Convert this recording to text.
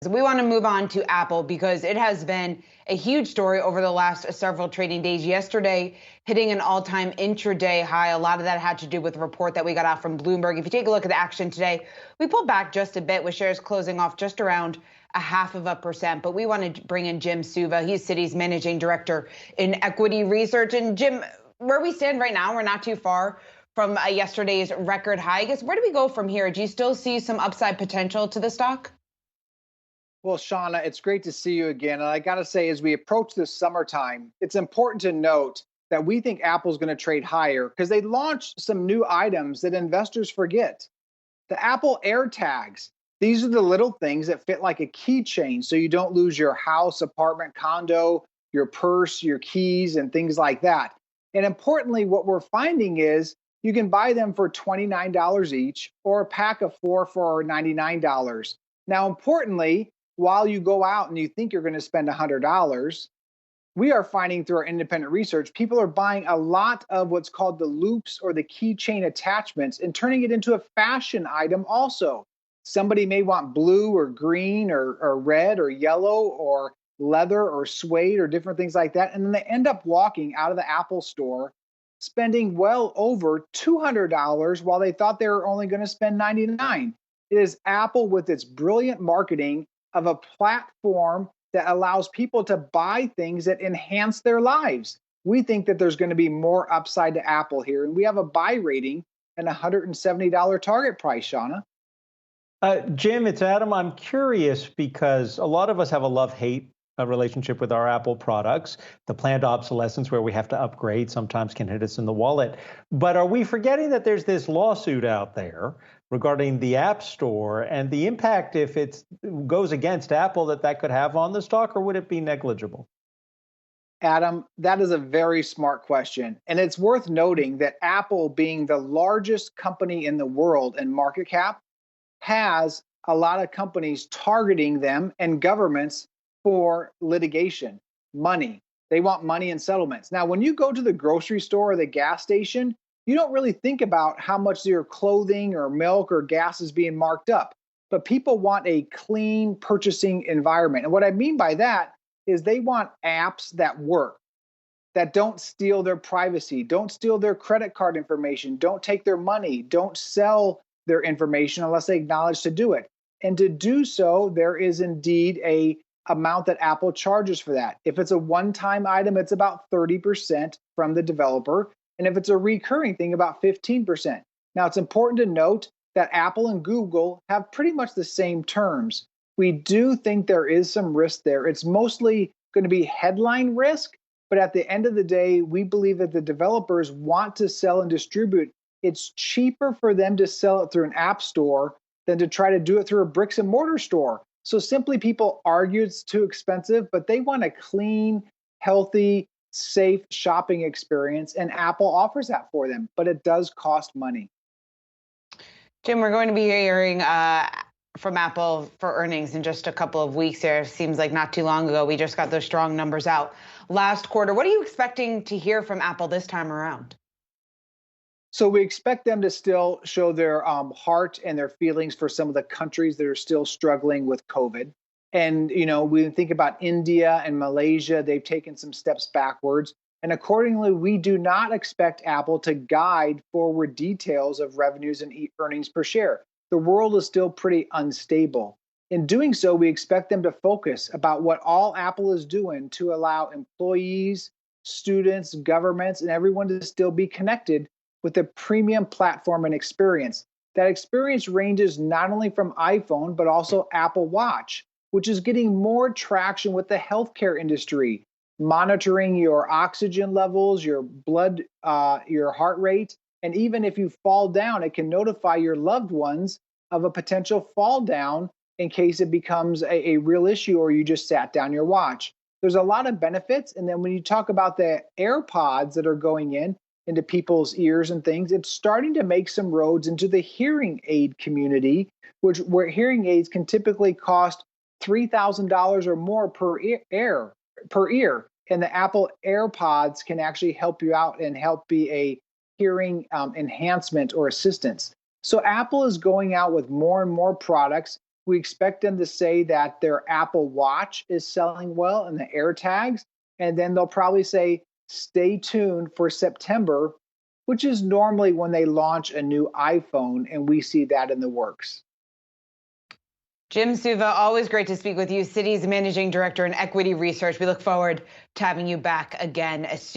We want to move on to Apple because it has been a huge story over the last several trading days. Yesterday, hitting an all-time intraday high. A lot of that had to do with a report that we got out from Bloomberg. If you take a look at the action today, we pulled back just a bit with shares closing off just around 0.5%. But we want to bring in Jim Suva. He's Citi's Managing Director in Equity Research. And Jim, where we stand right now, we're not too far from yesterday's record high. I guess, where do we go from here? Do you still see some upside potential to the stock? Well, Shauna, it's great to see you again. And I got to say, as we approach this summertime, it's important to note that we think Apple's going to trade higher because they launched some new items that investors forget. The Apple AirTags, these are the little things that fit like a keychain so you don't lose your house, apartment, condo, your purse, your keys, and things like that. And importantly, what we're finding is you can buy them for $29 each or a pack of 4 for $99. Now, importantly, while you go out and you think you're going to spend $100, we are finding through our independent research, people are buying a lot of what's called the loops or the keychain attachments and turning it into a fashion item also. Somebody may want blue or green or red or yellow or leather or suede or different things like that. And then they end up walking out of the Apple store spending well over $200 while they thought they were only going to spend $99. It is Apple with its brilliant marketing of a platform that allows people to buy things that enhance their lives. We think that there's going to be more upside to Apple here, and we have a buy rating and a $170 target price, Shauna. Jim, it's Adam. I'm curious because a lot of us have a love-hate relationship with our Apple products. The planned obsolescence where we have to upgrade sometimes can hit us in the wallet. But are we forgetting that there's this lawsuit out there regarding the App Store and the impact if it goes against Apple that could have on the stock, or would it be negligible? Adam, that is a very smart question. And it's worth noting that Apple, being the largest company in the world in market cap, has a lot of companies targeting them and governments for litigation, money. They want money in settlements. Now, when you go to the grocery store or the gas station, you don't really think about how much your clothing or milk or gas is being marked up. But people want a clean purchasing environment. And what I mean by that is they want apps that work, that don't steal their privacy, don't steal their credit card information, don't take their money, don't sell their information unless they acknowledge to do it. And to do so, there is indeed a amount that Apple charges for that. If it's a one-time item, it's about 30% from the developer. And if it's a recurring thing, about 15%. Now, it's important to note that Apple and Google have pretty much the same terms. We do think there is some risk there. It's mostly going to be headline risk, but at the end of the day, we believe that the developers want to sell and distribute. It's cheaper for them to sell it through an app store than to try to do it through a bricks and mortar store. So simply people argue it's too expensive, but they want a clean, healthy, safe shopping experience, and Apple offers that for them, but it does cost money. Jim, we're going to be hearing from Apple for earnings in just a couple of weeks here. Seems like not too long ago, we just got those strong numbers out last quarter. What are you expecting to hear from Apple this time around? So we expect them to still show their heart and their feelings for some of the countries that are still struggling with COVID. And, we think about India and Malaysia, they've taken some steps backwards. And accordingly, we do not expect Apple to guide forward details of revenues and earnings per share. The world is still pretty unstable. In doing so, we expect them to focus about what all Apple is doing to allow employees, students, governments, and everyone to still be connected with a premium platform and experience. That experience ranges not only from iPhone, but also Apple Watch, which is getting more traction with the healthcare industry, monitoring your oxygen levels, your blood, your heart rate, and even if you fall down, it can notify your loved ones of a potential fall down in case it becomes a real issue or you just sat down your watch. There's a lot of benefits. And then when you talk about the AirPods that are going into people's ears and things, it's starting to make some roads into the hearing aid community, where hearing aids can typically cost $3,000 or more per ear. And the Apple AirPods can actually help you out and help be a hearing enhancement or assistance. So Apple is going out with more and more products. We expect them to say that their Apple Watch is selling well and the AirTags. And then they'll probably say, stay tuned for September, which is normally when they launch a new iPhone, and we see that in the works. Jim Suva, always great to speak with you, Citi's Managing Director in Equity Research. We look forward to having you back again as soon